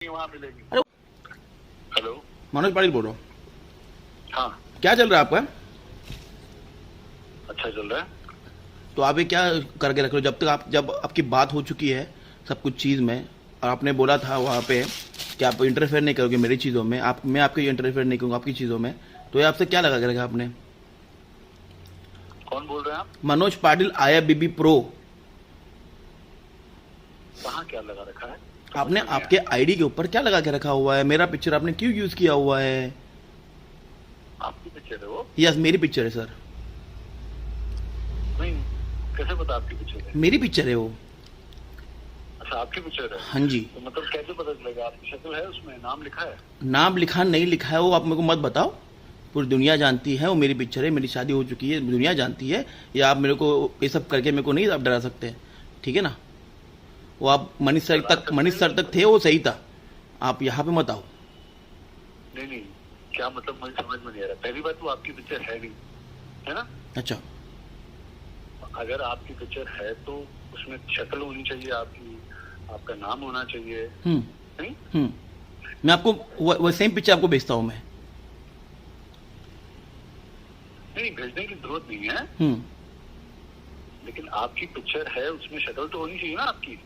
वहाँ मिलेगी। अरे हेलो, मनोज पाटिल बोल रहा हूँ। हाँ क्या चल रहा है आपका? अच्छा चल रहा है। तो आप ये क्या करके रख रहे हो जब आपकी बात हो चुकी है सब कुछ चीज़ में, और आपने बोला था वहाँ पे कि आप इंटरफेयर नहीं करोगे मेरी चीज़ों में, मैं आपके इंटरफेयर नहीं करूँगा आपकी चीज़ों में, तो ये आपसे क्या लगा के रखा आपने? कौन बोल रहे हैं आप? Manoj Patil IFBB pro. कहाँ क्या लगा रखा है? आपने आपके आईडी के ऊपर क्या लगा के रखा हुआ है? मेरा पिक्चर आपने क्यों यूज़ किया हुआ है? आपकी पिक्चर है वो? यस, मेरी पिक्चर है सर। नहीं, कैसे पता आपकी पिक्चर है? मेरी पिक्चर है वो। अच्छा आपकी पिक्चर है। हाँ जी। तो मतलब कैसे पता चलेगा? आपकी शक्ल है उसमें, नाम लिखा है? नाम लिखा नहीं लिखा है वो आप मेरे को मत बताओ, पूरी दुनिया जानती है वो मेरी पिक्चर है, मेरी शादी हो चुकी है, दुनिया जानती है। या आप मेरे को ये सब करके मेरे को नहीं आप डरा सकते, ठीक है ना? वो आप मनीष सर तक थे, वो सही था, आप यहाँ पे मत आओ। नहीं नहीं, क्या मतलब मुझे समझ में नहीं आ रहा। पहली बात तो आपकी पिक्चर है नहीं, है ना? अच्छा, अगर आपकी पिक्चर है तो उसमें शक्ल होनी चाहिए आपकी, आपका नाम होना चाहिए। नहीं मैं आपको वो सेम पिक्चर आपको भेजता हूँ मैं। नहीं, भेजने की जरूरत नहीं है, लेकिन आपकी पिक्चर है उसमें शक्ल तो होनी चाहिए ना आपकी।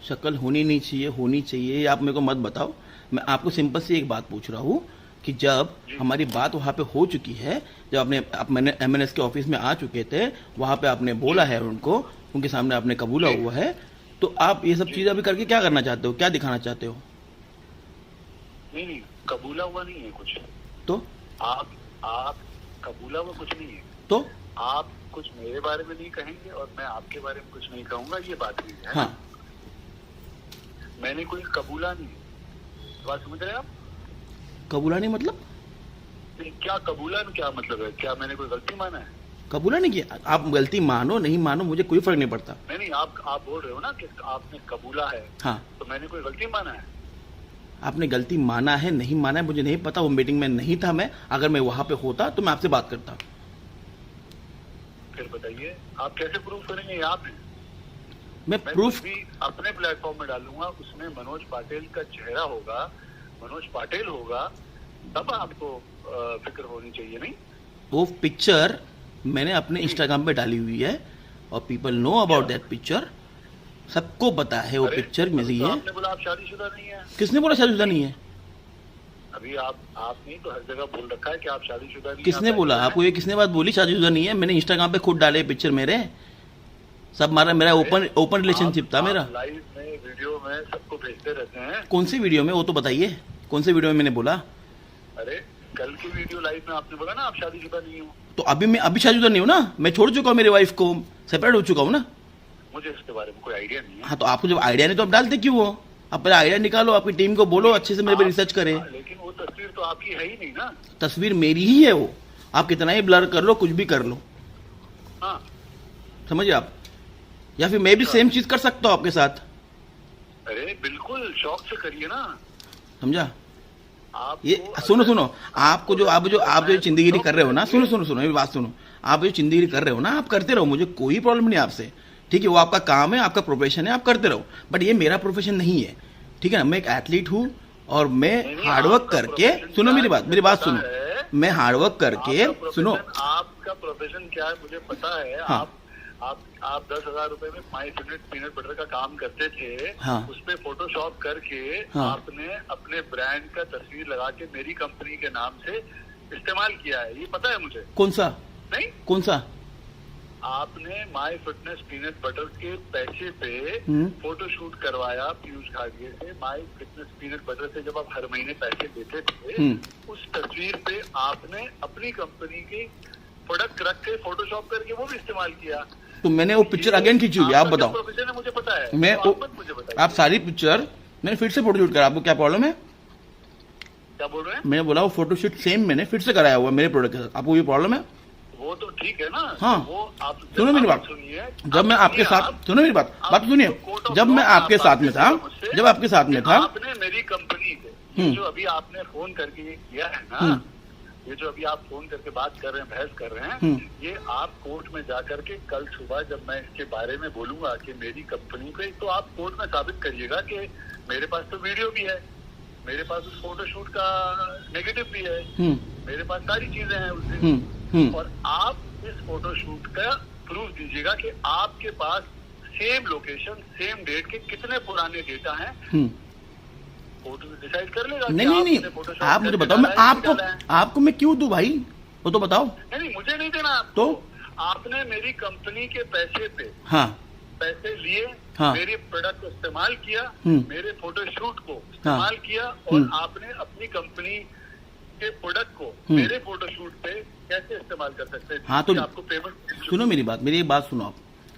शक्ल होनी नहीं चाहिए, होनी चाहिए, आप मेरे को मत बताओ। मैं आपको सिंपल सी एक बात पूछ रहा हूँ कि जब हमारी बात वहाँ पे हो चुकी है, जब मैंने MNS के ऑफिस में आ चुके थे, वहाँ पे आपने बोला है उनको, उनके सामने आपने कबूला हुआ है, तो आप ये सब चीज़ें अभी करके क्या करना चाहते हो, क्या दिखाना चाहते हो? नहीं नहीं, कबूला हुआ नहीं है कुछ। तो आप कबूला हुआ कुछ नहीं है। तो आप कुछ मेरे बारे में नहीं कहेंगे और मैं आपके बारे में कुछ नहीं कहूंगा, ये बात हुई है। हाँ, मैंने कोई कबूला नहीं, बात समझ रहे हैं आप? कबूला नहीं मतलब? नहीं, क्या कबूला में क्या मतलब है? क्या मैंने कोई गलती माना है? कबूला नहीं किया, आप गलती मानो नहीं मानो मुझे कोई फर्क नहीं पड़ता। नहीं, आप बोल रहे हो ना कि आपने कबूला है। हाँ, तो मैंने कोई गलती माना है? आपने गलती माना है नहीं माना है मुझे नहीं पता, वो मीटिंग में नहीं था मैं, अगर मैं वहां पे होता तो मैं आपसे बात करता। फिर बताइए, आप कैसे प्रूफ करेंगे? ये आप हैं। मैं मैं प्रूफ कुछ भी अपने प्लेटफॉर्म में डालूंगा, उसमें मनोज पाटिल का चेहरा होगा, मनोज पाटिल होगा, तब आपको फिक्र होनी चाहिए। नहीं, वो पिक्चर मैंने अपने इंस्टाग्राम पे डाली हुई है और people know about that picture, सबको पता है वो पिक्चर मेरी तो है। आपने बोला आप शादीशुदा नहीं है। किसने बोला शादीशुदा नहीं है? अभी आप नहीं तो हर जगह बोल रखा है कि आप शादीशुदा नहीं। किसने बोला आपको? ये किसने बात बोली शादीशुदा नहीं है? मैंने इंस्टाग्राम पे खुद डाले पिक्चर मेरे सब, मेरा ओपन रिलेशनशिप था मेरा। लाइव में वीडियो में सबको भेजते रहते हैं। कौन सी वीडियो में, वो तो बताइए कौन सी वीडियो में मैंने बोला? अरे कल की वीडियो लाइव में आपने बोला ना आप शादीशुदा नहीं हो। तो मैं अभी शादीशुदा नहीं हूँ ना, मैं छोड़ चुका हूँ मेरी वाइफ को, सेपरेट हो चुका हूँ ना। मुझे इसके बारे में कोई आइडिया नहीं है। हाँ, तो आपको जब आइडिया नहीं तो आप डालते क्यों हो? आप पहले आइडिया निकालो, आपकी टीम को बोलो अच्छे से मेरे पे रिसर्च करे। लेकिन वो तस्वीर तो आपकी है ही नहीं ना। तस्वीर मेरी ही है वो, आप कितना ही ब्लर कर लो, कुछ भी कर लो। हाँ, समझिए आप, या फिर मैं भी सेम चीज कर सकता हूँ आपके साथ। अरे बिल्कुल शौक से करिए ना। समझा? आप ये सुनो, आपको जो आप जो चिंदीगिरी कर रहे हो ना, सुनो मेरी बात सुनो, आप जो चिंदीगिरी कर रहे हो ना, आप करते रहो, मुझे कोई प्रॉब्लम नहीं आपसे, ठीक है? वो आपका काम है, आपका प्रोफेशन है, आप करते रहो, बट ये मेरा प्रोफेशन नहीं है, ठीक है ना? मैं एक एथलीट हूँ और मैं हार्डवर्क करके, सुनो मेरी बात सुनो, मैं हार्डवर्क करके, सुनो, आपका प्रोफेशन क्या है मुझे पता है। हाँ, आप 10,000 रुपए में माई पीनट बटर का काम करते थे। हाँ, उस पे फोटोशॉप करके हाँ, आपने आपने अपने ब्रांड का तस्वीर लगा के मेरी कंपनी के नाम से इस्तेमाल किया है, ये पता है मुझे। कौन सा? नहीं, कौन सा? आपने माई फिटनेस पीनट बटर के पैसे पे फोटो शूट करवाया पीयूष घाटिया से। माई फिटनेस पीनट बटर से जब आप हर महीने पैसे देते थे, उस तस्वीर पे आपने अपनी कंपनी की प्रोडक्ट रख के फोटोशॉप करके वो भी इस्तेमाल किया। तो मैंने वो पिक्चर अगेन खींची हुई, आप बताओ। प्रोफेशन है मुझे पता है, मैं तो मुझे बताइए। आप सारी पिक्चर मैंने फिर से फोटो शूट करा, आपको क्या प्रॉब्लम है? क्या बोल रहे हैं? मैंने बोला वो फोटो शूट सेम मैंने फिर से कराया हुआ मेरे प्रोडक्ट के साथ, आपको ये प्रॉब्लम है? वो तो ठीक है ना। हाँ, वो आप सुनो मेरी बात, जब मैं आपके साथ, सुनो मेरी बात सुनिए, जब मैं आपके साथ में था, आपने मेरी कंपनी से जो अभी आपने फोन करके ये किया है ना, ये जो अभी आप फोन करके बात कर रहे हैं, बहस कर रहे हैं, ये आप कोर्ट में जाकर के कल सुबह जब मैं इसके बारे में बोलूंगा कि मेरी कंपनी पे, तो आप कोर्ट में साबित करिएगा कि मेरे पास तो वीडियो भी है, मेरे पास उस फोटोशूट का नेगेटिव भी है, मेरे पास सारी चीजें हैं उस दिन। और आप इस फोटोशूट का प्रूफ दीजिएगा कि आपके पास सेम लोकेशन सेम डेट के कितने पुराने डेटा हैं। फोटो डिसाइड कर लेगा। नहीं, आप मुझे बताओ, मैं आपको मैं क्यों दूं भाई, वो तो बताओ। नहीं, मुझे नहीं देना आपको। तो आपने मेरी कंपनी के पैसे पे पैसे लिए, मेरे प्रोडक्ट को इस्तेमाल किया, मेरे फोटोशूट को इस्तेमाल किया, और आपने अपनी कंपनी के प्रोडक्ट को मेरे फोटोशूट पे कैसे इस्तेमाल कर सकते हैं? हाँ, तो आपको पेमेंट सुनो मेरी एक बात सुनो। आप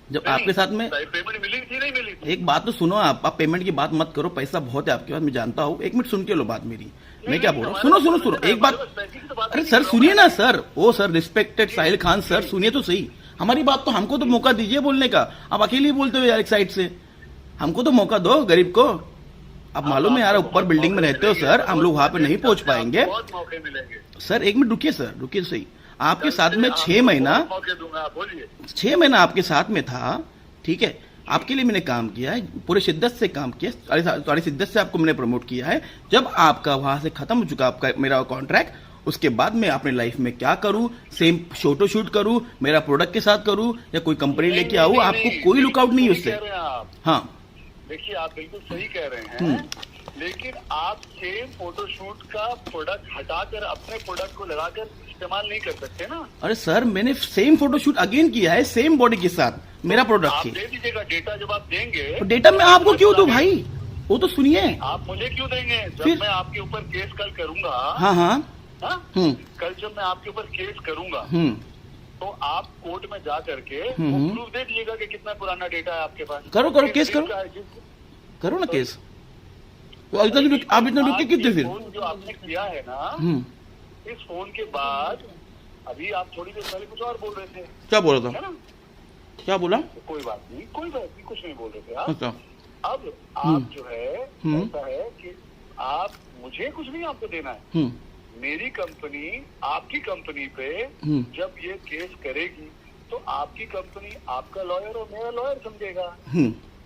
जब आपके साथ में पेमेंट मिली थी नहीं मिली थी? एक बात तो सुनो, आप पेमेंट की बात मत करो, पैसा बहुत है आपके पास, मैं जानता हूँ। एक मिनट सुन के लो बात मेरी, मैं क्या बोल रहा हूँ। सुनो एक बात। अरे सर सुनिए ना सर, ओ sir respected Sahil Khan sir, सुनिए तो सही हमारी बात। तो हमको तो मौका दीजिए बोलने का, आप अकेले ही बोलते हो यार एक साइड से। हमको तो मौका दो, गरीब को। अब मालूम है यार, ऊपर बिल्डिंग में रहते हो सर, हम लोग वहां पे नहीं पहुंच पाएंगे। बहुत मौके मिलेंगे सर, एक मिनट रुकिए सर, रुकिए सही। आपके साथ में 6 महीना, मौके दूंगा, बोलिए। 6 महीना आपके साथ में था, ठीक है, आपके लिए मैंने काम किया है, पूरे शिद्दत से काम किया, सारी शिद्दत से आपको मैंने प्रमोट किया है। जब आपका वहां से खत्म हो चुका आपका मेरा कॉन्ट्रैक्ट, उसके बाद मैं अपने लाइफ में क्या करूं, सेम फोटो शूट करूं, मेरा प्रोडक्ट के साथ करूं, या कोई कंपनी लेके आऊं, आपको कोई लुकआउट नहीं है उससे। हाँ देखिए, आप बिल्कुल सही कह रहे हैं, लेकिन आप सेम फोटोशूट का प्रोडक्ट हटाकर अपने प्रोडक्ट को लगाकर इस्तेमाल नहीं कर सकते ना। अरे सर, मैंने सेम फोटोशूट अगेन किया है, सेम बॉडी के साथ, मेरा प्रोडक्ट आप दे दीजिएगा डेटा। जब आप देंगे तो डेटा मैं आपको क्यों दूं भाई, वो तो सुनिए। आप मुझे क्यों देंगे? जब मैं आपके ऊपर केस कल करूंगा, हाँ, कल जब मैं आपके ऊपर केस करूंगा, तो आप कोर्ट में जा करके प्रूफ दे दीजिएगा कि कितना पुराना डेटा है आपके पास। करो केस करो ना केस। आप इतना रुके कितने फिर? फोन जो आपने किया है ना, इस फोन के बाद अभी आप थोड़ी देर पहले कुछ और बोल रहे थे। क्या बोल रहा था? क्या बोला? कोई बात नहीं, कुछ नहीं बोल रहे थे आप। अच्छा। अब आप जो है ऐसा है कि आप मुझे कुछ नहीं आपको देना है। मेरी कंपनी आपकी कंपनी पे जब ये केस करेगी, तो आपकी कंपनी आपका लॉयर और मेरा लॉयर समझेगा।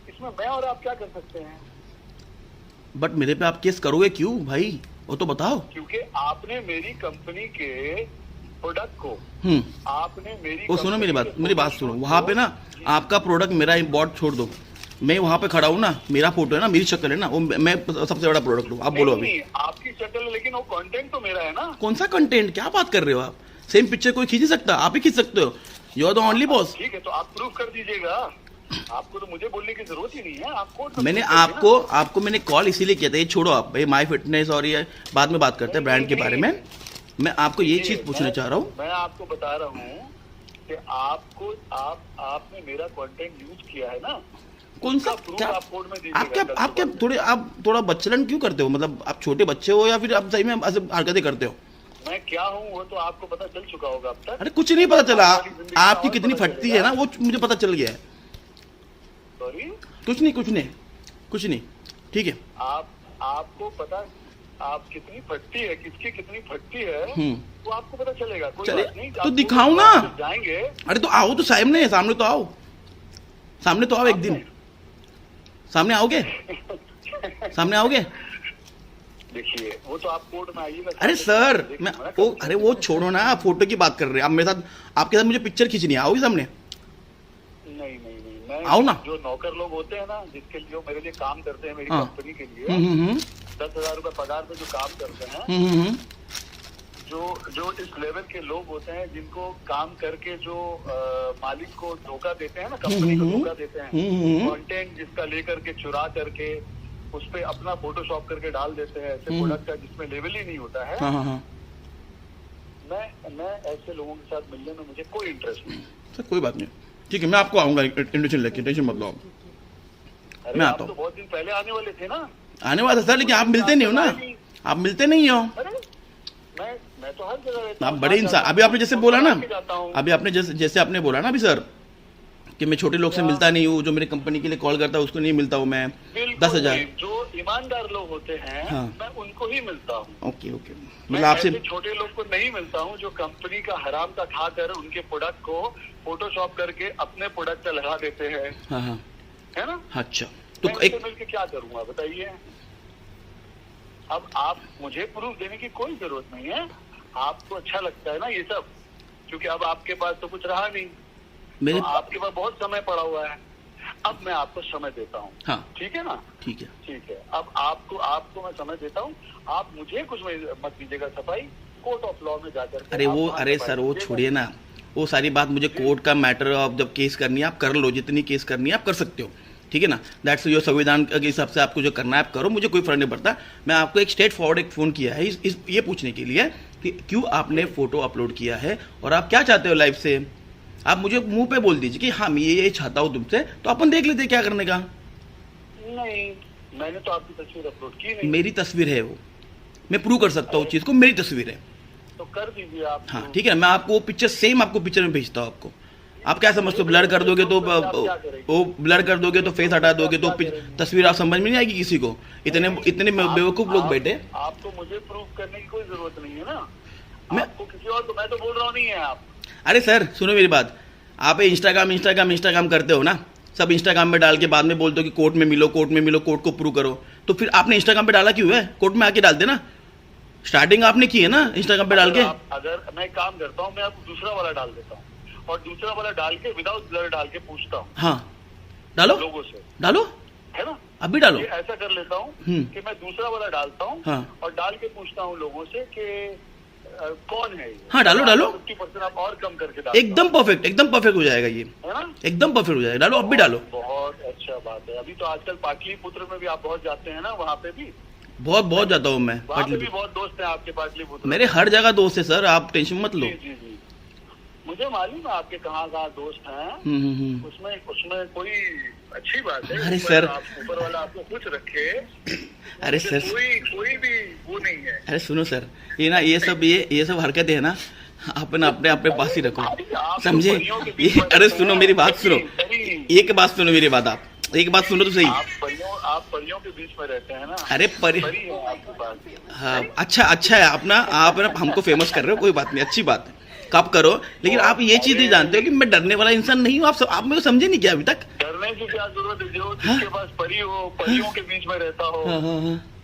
इसमें मैं और आप क्या कर सकते हैं? बट मेरे पे आप केस करोगे क्यों भाई, वो तो बताओ। क्योंकि आपने मेरी कंपनी के प्रोडक्ट को, आपने मेरी वो सुनो मेरी बात सुनो। वहाँ पे ना आपका प्रोडक्ट मेरा इम्पोर्ट छोड़ दो, मैं वहाँ पे खड़ा हूँ ना, मेरा फोटो है ना, मेरी शक्ल है ना, वो मैं सबसे बड़ा प्रोडक्ट हूँ। आप बोलो अभी। आपकी शक्ल है, लेकिन वो कंटेंट तो मेरा है ना। कौन सा कंटेंट, क्या बात कर रहे हो आप? सेम पिक्चर कोई खींच सकता, आप ही खींच सकते हो। You are the only boss. ठीक है, तो आप प्रूफ कर दीजिएगा। आपको तो मुझे बोलने की जरूरत ही नहीं है। आपको मैंने आपको मैंने कॉल इसीलिए किया था, ये छोड़ो आप भाई, माई फिटनेस और ये बाद में बात करते हैं ब्रांड के बारे में। मैं आपको ये चीज पूछना चाह रहा हूँ। मैं आपको बता रहा हूँ कि आपने मेरा कंटेंट यूज किया है ना। कौन सा? आप थोड़ा बच्चलन क्यों करते हो? मतलब आप छोटे बच्चे हो या फिर आप सही में हरकतें करते हो? मैं क्या हूँ वो तो आपको पता चल चुका होगा अब तक। अरे कुछ नहीं पता चला, आपकी कितनी फटती है ना, वो मुझे पता चल गया है। सॉरी, कुछ नहीं, ठीक है। आपको पता आप कितनी फटती है, किसकी कितनी फटती है, वो आपको पता चलेगा। कोई बात नहीं, तो दिखाओ ना। जाएंगे। अरे तो आओ तो सामने तो आओ, सामने तो आओ, एक दिन सामने आओगे? देखिए, वो तो आप कोर्ट में आइएगा। अरे सर, वो छोड़ो ना, फोटो की बात कर रहे हैं आप मेरे साथ। आपके साथ मुझे पिक्चर खींचनी है, आओगे सामने? नहीं, मैं आओ ना। जो नौकर लोग होते हैं ना, जिसके लिए मेरे लिए काम करते हैं, मेरी कंपनी के लिए 10,000 रुपए पगार पे जो काम करते हैं, जो इस लेवल के लोग होते हैं, जिनको काम करके जो मालिक को धोखा देते हैं ना, कंपनी को धोखा देते हैं, कंटेंट जिसका लेकर के चुरा करके उस पे अपना फोटोशॉप करके डाल देते हैं, ऐसे प्रोडक्ट का जिसमें लेवल ही नहीं होता है। मैं ऐसे लोगों के साथ मिलने में मुझे कोई इंटरेस्ट नहीं। सर कोई बात नहीं, ठीक है, मैं आपको आऊंगा इन्विटेशन लेके, टेंशन मत लो। मैं आता हूँ। तो बहुत दिन पहले आने वाले थे ना। आने वाला सर, लेकिन आप मिलते नहीं हो ना, आप मिलते नहीं हो। मैं तो हर जगह रहता हूँ। आप बड़े इंसान, अभी आपने जैसे बोला ना, अभी आपने जैसे आपने बोला ना अभी सर, कि मैं छोटे लोग से मिलता नहीं हूँ, जो मेरी कंपनी के लिए कॉल करता है उसको नहीं मिलता हूँ मैं। 10,000 जो ईमानदार लोग होते हैं, मैं उनको ही मिलता हूँ। ओके, मतलब आपसे छोटे लोग को नहीं मिलता हूँ, जो कंपनी का हराम का खाकर उनके प्रोडक्ट को फोटोशॉप करके अपने प्रोडक्ट पे लगा देते हैं। है ना? अच्छा, तो एक मिलकर क्या करूँगा बताइए। अब आप मुझे प्रूफ देने की कोई जरूरत नहीं है, आपको अच्छा लगता है ना ये सब, क्योंकि अब आपके पास तो कुछ रहा नहीं, मेरे तो आपके पास बहुत समय पड़ा हुआ है। अब मैं आपको समय देता हूँ, हाँ ठीक है ना? ठीक है। ठीक है, अब आपको मैं समय देता हूँ, आप मुझे कुछ मत दीजिएगा सफाई, कोर्ट ऑफ लॉ में जाकर के अरे वो, आप अरे सर वो छोड़िए ना, वो सारी बात, मुझे कोर्ट का मैटर, आप जब केस करनी है आप कर लो, जितनी केस करनी है आप कर सकते हो, ठीक है ना? दैट्स योर संविधान के हिसाब से आपको जो करना है आप करो, मुझे कोई फर्क नहीं पड़ता। मैं आपको एक स्ट्रेट फॉरवर्ड एक फ़ोन किया है ये पूछने के लिए कि क्यों आपने फ़ोटो अपलोड किया है और आप क्या चाहते हो लाइफ से। आप मुझे मुंह पे बोल दीजिए कि हाँ मैं ये चाहता हूँ तुमसे, तो अपन देख लेते क्या करने का। नहीं, मैंने तो आपकी तस्वीर अपलोड की नहीं। मेरी तस्वीर है वो, मैं प्रूव कर सकता हूँ चीज़ को, मेरी तस्वीर है, तो कर दीजिए आप। हाँ ठीक है, मैं आपको वो पिक्चर सेम आपको पिक्चर में भेजता हूँ आपको। आप क्या समझते हो, ब्लर कर दोगे तो वो ब्लर कर दोगे तो फेस हटा दोगे तो तस्वीर आप समझ में नहीं आएगी किसी को। इतने बेवकूफ लोग बैठे। आपको मुझे प्रूव करने की कोई जरूरत नहीं है ना, आपको किसी और को, मैं तो बोल रहा हूँ नहीं है आप। अरे सर सुनो मेरी बात, आप इंस्टाग्राम करते हो ना, सब इंस्टाग्राम में डाल के बाद में बोलते हो कि कोर्ट में मिलो, कोर्ट को प्रूव करो, तो फिर आपने इंस्टाग्राम पे डाला क्यों है? कोर्ट में आके डालते ना, स्टार्टिंग आपने की है ना इंस्टाग्राम पे डाल के। अगर मैं काम करता हूँ, मैं आपको दूसरा वाला डाल देता हूँ और दूसरा वाला डाल के विदाउट ब्लर डाल के पूछता हूँ। हाँ डालो, लोगों से डालो, है ना? अभी डालो। ऐसा कर लेता हूँ कि मैं दूसरा वाला डालता हूँ, हाँ। और डाल के पूछता हूँ लोगों से कि कौन है ये। हाँ डालो 50% आप और कम करके डालो। एकदम परफेक्ट हो जाएगा ये, है ना? एकदम परफेक्ट हो जाएगा। डालो, अब भी डालो। बहुत अच्छा बात है। अभी तो आजकल पाटलिपुत्र में भी आप बहुत जाते हैं ना, वहाँ पे भी बहुत जाता हूँ मैं। वहाँ पे भी बहुत दोस्त हैं आपके पाटलिपुत्र। मेरे हर जगह दोस्त है सर, आप टेंशन मत लो। जी, मुझे मालूम है आपके कहाँ दोस्त हैं। उसमें कोई अच्छी बात है। अरे सर, ऊपर वाला आपको कुछ रखे। अरे सर कोई भी वो नहीं है। अरे सुनो सर, ये ना ये सब हरकतें है ना, अपने पास ही रखो, समझे? ये अरे सुनो मेरी बात सुनो, एक बात सुनो मेरी बात, आप एक बात सुनो तो सही। आप परियों के बीच में रहते हैं ना। अरे परी हाँ, अच्छा है आप ना हमको फेमस कर रहे हो, कोई बात नहीं, अच्छी बात है, कब करो, लेकिन आप ये चीज नहीं जानते हो कि मैं डरने वाला इंसान नहीं हूँ। आप मेरे को समझे नहीं क्या अभी तक? डरने की क्या जरूरत है? जो जिसके पास परी हो, परियों के बीच में रहता हो,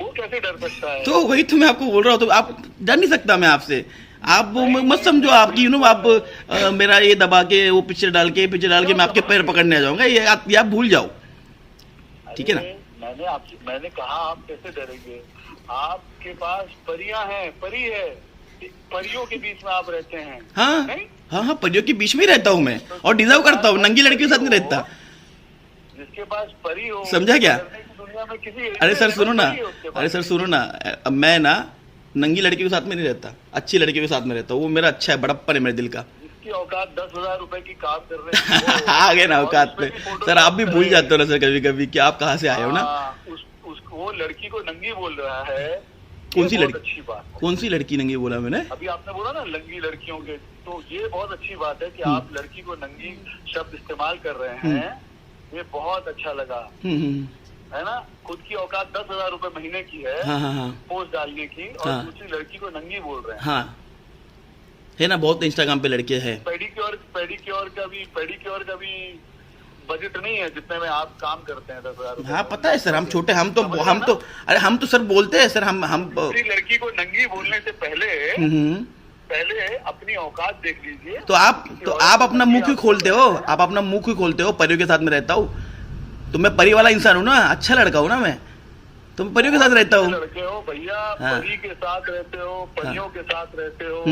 वो कैसे डर सकता है? तो वही तो मैं आपको बोल रहा हूँ, तो आप डर नहीं सकता मैं आपसे। आप मत समझो आपकी आप मेरा ये दबा के वो पिक्चर डाल के मैं आपके पैर पकड़ने आ जाऊंगा, ये आप भूल जाओ, ठीक है ना? मैंने कहा आप कैसे डरेंगे? आपके पास परियां हैं, परी है, परियों के बीच में आप रहते हैं। हाँ, परियों के बीच में ही रहता हूँ मैं, और डिजर्व करता हूँ, नंगी लड़की के साथ नहीं रहता। जिसके पास परी हो, समझा क्या? दुनिया में किसी अरे सर सुनो ना, मैं ना नंगी लड़की के साथ में नहीं रहता, अच्छी लड़की के साथ में रहता हूँ, वो मेरा अच्छा है, बड़प्पन है मेरे दिल का। इसकी औकात 10,000 रुपए की काम कर रहे हैं। आ गए ना औकात पे। सर आप भी भूल जाते हो ना सर कभी कभी कि आप कहाँ से आए हो ना। वो लड़की को नंगी बोल रहा है। कौन सी लड़की? अच्छी बात, कौन सी लड़की नंगी बोला मैंने? अभी आपने बोला ना नंगी लड़कियों के, तो ये बहुत अच्छी बात है कि आप लड़की को नंगी शब्द इस्तेमाल कर रहे हैं, ये बहुत अच्छा लगा, है ना? खुद की औकात 10,000 रुपए महीने की है, पोस्ट डालने की, और दूसरी लड़की को नंगी बोल रहे हैं। हाँ है ना, बहुत इंस्टाग्राम पे लड़के हैं। पेडिक्योर का भी बजट नहीं है जितने में आप काम करते हैं 10,000। हाँ पता है सर, हम छोटे, हम तो अरे हम तो सर बोलते हैं सर, हम लड़की को नंगी बोलने से पहले अपनी औकात देख लीजिए। तो आप अपना मुंह क्यों खोलते हो? आप अपना मुंह क्यों खोलते हो? परियों के साथ में रहता हूँ तो मैं परी वाला इंसान हूँ ना, अच्छा लड़का हूँ ना मैं, तो मैं परियों के साथ रहता हूँ। लड़के हो भैया, परी के साथ रहते हो, परियों के साथ रहते हो,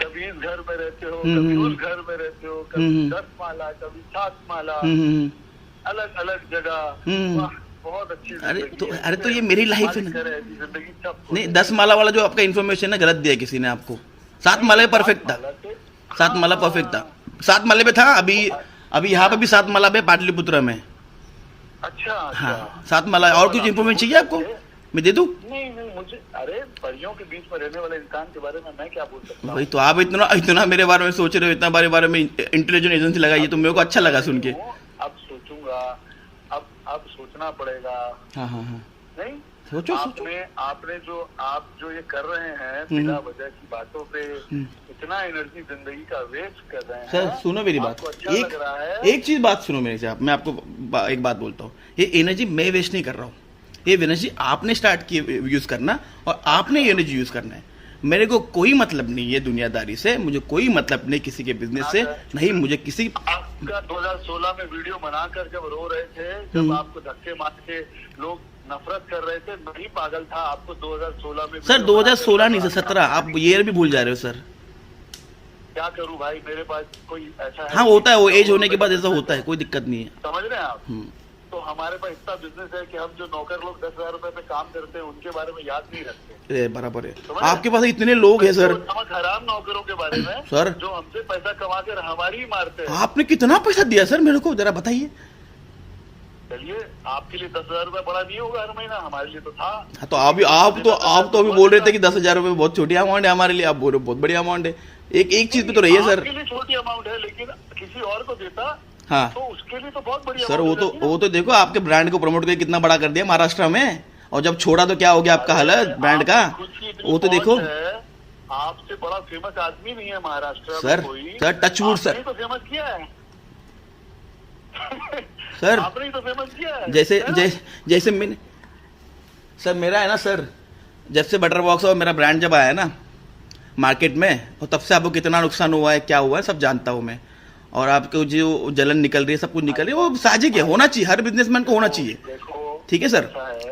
कभी इस घर में रहते हो, कभी उस घर में रहते हो, कभी 10 माला, कभी 7 माला, अलग अलग जगह। बहुत अच्छी। अरे तो ये मेरी लाइफ है ना। जिंदगी नहीं, 10 माला वाला जो आपका इन्फॉर्मेशन है गलत दिया किसी ने आपको। 7 माला परफेक्ट था, 7 माला परफेक्ट था, 7 माले पे था। अभी यहाँ पे भी 7 माला पे पाटलिपुत्र में। अच्छा। हाँ 7 माला। और कुछ इन्फॉर्मेशन चाहिए आपको, मैं दे दूं? नहीं मुझे, अरे परियों के बीच में रहने वाले इंसान के बारे में मैं क्या बोल सकता हूँ? वही तो, आप इतना मेरे बारे में सोच रहे हो, इतना बारे में इंटेलिजेंट एजेंसी लगाई, तो मेरे को अच्छा लगा सुन के। अब सोचूंगा, अब सोचना पड़ेगा। हाँ नहीं सोचो। आपने जो ये कर रहे हैं बिना वजह की बातों पे इतना एनर्जी जिंदगी का वेस्ट कर रहे हैं। सर सुनो मेरी बात, एक चीज बात सुनो मेरे से आप, मैं आपको एक बात बोलता हूँ, ये एनर्जी मैं वेस्ट नहीं कर रहा हूँ, ये एनर्जी आपने स्टार्ट की यूज करना और आपने ये एनर्जी यूज करना है। मेरे को कोई मतलब नहीं है दुनियादारी से, मुझे कोई मतलब नहीं किसी के बिजनेस से, नहीं मुझे किसी। आपका 2016 में वीडियो बनाकर जब रो रहे थे, जब आपको धक्के मार के लोग नफरत कर रहे थे, मैं ही पागल था। आपको 2016 में सर 2016 नहीं सर 17, आप ईयर भी भूल जा रहे हो सर। क्या करूं भाई, मेरे पास कोई ऐसा है। हाँ होता है, वो एज होने के बाद ऐसा होता है, कोई दिक्कत नहीं है। समझ रहे हैं आप। तो हमारे पास इतना बिजनेस है कि हम जो नौकर लोग 10,000 रुपए पे काम करते हैं उनके बारे में याद नहीं रखते। बराबर है, आपके पास इतने लोग हैं सर। नमक हराम नौकरों के बारे में सर, जो हमसे पैसा कमा कर हमारी ही मारते हैं। आपने कितना पैसा दिया सर मेरे को जरा बताइए। चलिए, आपके लिए 10,000 रुपए बड़ा नहीं होगा हर महीना, हमारे लिए तो था। तो आप तो अभी बोल रहे थे कि 10,000 रुपए बहुत छोटी अमाउंट है हमारे लिए, आप बोल रहे हो बहुत बड़ी अमाउंट है। एक चीज पे तो रही है सर, आपके लिए छोटी अमाउंट है, लेकिन किसी और को देता हाँ तो उसके लिए तो बहुत बड़ी सर। वो तो देखो आपके ब्रांड को प्रमोट करके कितना बड़ा कर दिया महाराष्ट्र में, और जब छोड़ा तो क्या हो गया आपका हालत ब्रांड का। वो तो देखो, आपसे बड़ा फेमस आदमी नहीं है Maharashtra sir. Sir touchwood sir, तो फेमस किया है सर आपने तो फेमस किया है। जैसे मैंने सर, मेरा है ना सर, जब से बटर बॉक्स और मेरा ब्रांड जब आया ना मार्केट में, और तब से आपको कितना नुकसान हुआ है, क्या हुआ है, सब जानता हूँ मैं। और आपको जो जलन निकल रही है, सब कुछ निकल रही है, वो साजिश है, होना चाहिए, हर बिजनेसमैन को होना चाहिए। ठीक है सर,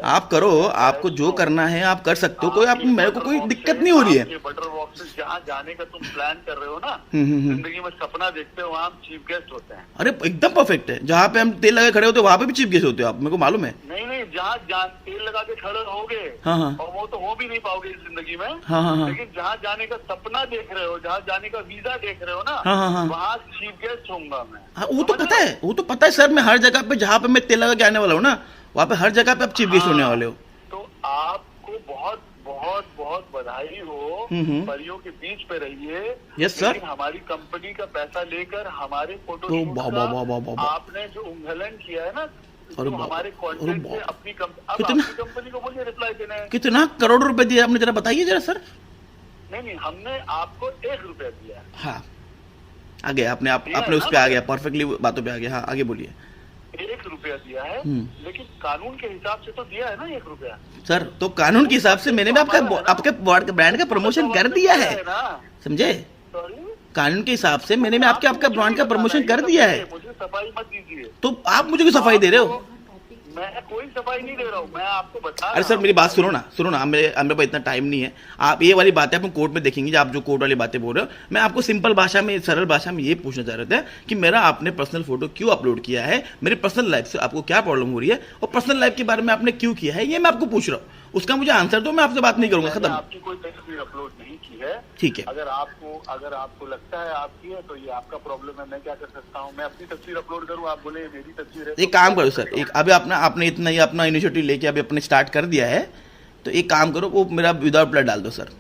आप करो, आपको जो करना है आप कर सकते हो, कोई आप मेरे को कोई दिक्कत नहीं हो रही है। बटर बॉक्स जहाँ जाने का तुम प्लान कर रहे हो ना, जिंदगी में सपना देखते हो, वहाँ हम चीफ गेस्ट होते हैं। अरे एकदम परफेक्ट है, जहाँ पे हम तेल लगा खड़े होते हैं वहाँ पे भी चीफ गेस्ट होते हो आप, मेरे को मालूम है। नहीं, जहाँ तेल लगा के खड़े रहोगे, हाँ, और वो तो हो भी नहीं पाओगे इस जिंदगी में। हाँ, लेकिन जहाँ जाने का सपना देख रहे हो, जहाँ जाने का वीजा देख रहे हो ना, हाँ, वहाँ चीफ गेस्ट होऊंगा मैं। हाँ, वो तो पता है सर। मैं हर जगह पे जहाँ पे मैं तेल लगा के आने वाला हूँ ना, वहाँ पे हर जगह पे आप चीफ गेस्ट होने वाले हो। तो आपको बहुत बहुत बहुत बधाई हो, परियों के बीच पे रहिए। Yes sir. हमारी कंपनी का पैसा लेकर हमारे फोटो आपने जो उंगलन किया है ना, तो हमारे कंटेंट से अपनी कंपनी को बोलिए रिप्लाई देने। कितना करोड़ रुपए दिया आपने, जरा बताइए जरा सर। नहीं, हमने आपको 1 रुपया दिया। हाँ आगे आपने उस पे आ गया, परफेक्टली बातों पे आ गया। हाँ आगे बोलिए। 1 रुपया दिया है, लेकिन कानून के हिसाब से तो दिया है ना 1 रुपया। सर तो कानून के हिसाब से मैंने भी आपके ब्रांड का प्रमोशन कर दिया है, समझे। कानून के हिसाब से मैंने भी आपका ब्रांड का प्रमोशन कर दिया है। मुझे सफाई मत दीजिए। तो आप मुझे क्यों सफाई दे रहे हो? मैं कोई सफाई नहीं दे रहा हूँ, मैं आपको बता। अरे सर मेरी बात सुनो ना, मेरे पास इतना टाइम नहीं है। आप ये वाली बातें अपन कोर्ट में देखेंगे, आप जो कोर्ट वाली बातें बोल रहे हो। मैं आपको सिंपल भाषा में, सरल भाषा में ये पूछना चाह रहे थे कि मेरा आपने पर्सनल फोटो क्यों अपलोड किया है, मेरी पर्सनल लाइफ से आपको क्या प्रॉब्लम हो रही है, और पर्सनल लाइफ के बारे में आपने क्यों किया है, ये मैं आपको पूछ रहा हूँ। उसका मुझे आंसर दो, मैं आपसे बात नहीं करूंगा, खत्म। आपकी कोई तस्वीर अपलोड नहीं की है, ठीक है। अगर आपको लगता है आपकी है तो ये आपका प्रॉब्लम है। मैं क्या कर सकता हूँ? मैं अपनी तस्वीर अपलोड करूँ, आप बोले मेरी तस्वीर है। एक काम करो सर, अभी आपने इतना ही अपना इनिशिएटिव लेके अभी अपने स्टार्ट कर दिया है, तो एक काम करो, वो मेरा विदाउट ब्लड डाल दो सर।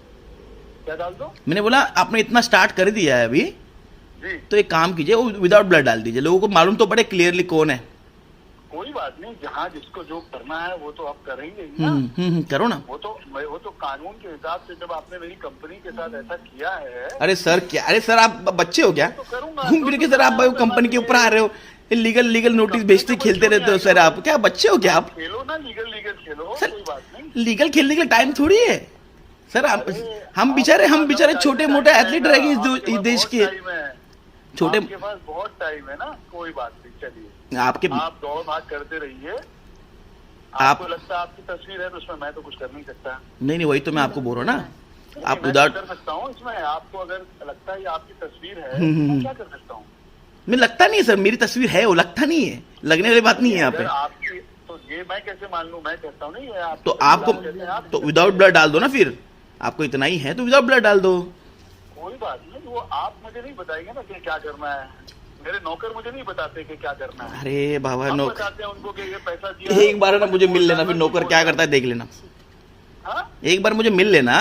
क्या डाल दो? मैंने बोला आपने इतना स्टार्ट कर दिया है अभी जी, तो एक काम कीजिए, वो विदाउट ब्लड डाल दीजिए, लोगों को मालूम तो पड़े क्लियरली कौन है। कोई बात नहीं, जहाँ जिसको जो करना है वो तो आप करेंगे ही ना। करो ना। वो तो कानून के हिसाब से, जब आपने मेरी कंपनी के साथ ऐसा किया है। अरे सर आप बच्चे हो क्या? घूम फिर के सर आप कंपनी के ऊपर आ रहे हो, लीगल नोटिस भेजते खेलते रहते हो सर। आप क्या बच्चे हो क्या? आप खेलो ना, लीगल खेलो, सर, कोई बात नहीं। लीगल खेलने के टाइम थोड़ी है सर। हम बेचारे छोटे मोटे एथलीट रह गए इस देश के। छोटे आपके पास बहुत टाइम है ना, कोई बात नहीं। चलिए आप दौड़ भाग करते रहिए। आपको लगता है आपकी तस्वीर है तो उसमें मैं तो कुछ कर नहीं सकता। नहीं, वही तो मैं आपको बोल रहा हूँ ना। आप विदाउट कर सकता हूँ इसमें। आपको अगर लगता है ये आपकी तस्वीर है, मैं क्या कर सकता हूँ? मैं लगता नहीं है सर, मेरी तस्वीर है, वो लगता नहीं है, लगने वाली बात नहीं है यहाँ पे। आपकी तो ये मैं कैसे मान लूँ? मैं कहता हूँ नहीं है तो आपको तो विदाउट ब्लड डाल दो ना। फिर आपको इतना ही है तो विदाउट ब्लड डाल दो। कोई बात नहीं, वो आप मुझे नहीं बताएंगे ना कि क्या करना है। मेरे नौकर मुझे नहीं बताते कि क्या करना है। अरे बाबा, नौकर बताते हैं उनको कि ये पैसा दिया। एक बार ना मुझे मिल लेना, फिर नौकर क्या करता है देख लेना। हाँ? एक बार मुझे मिल लेना,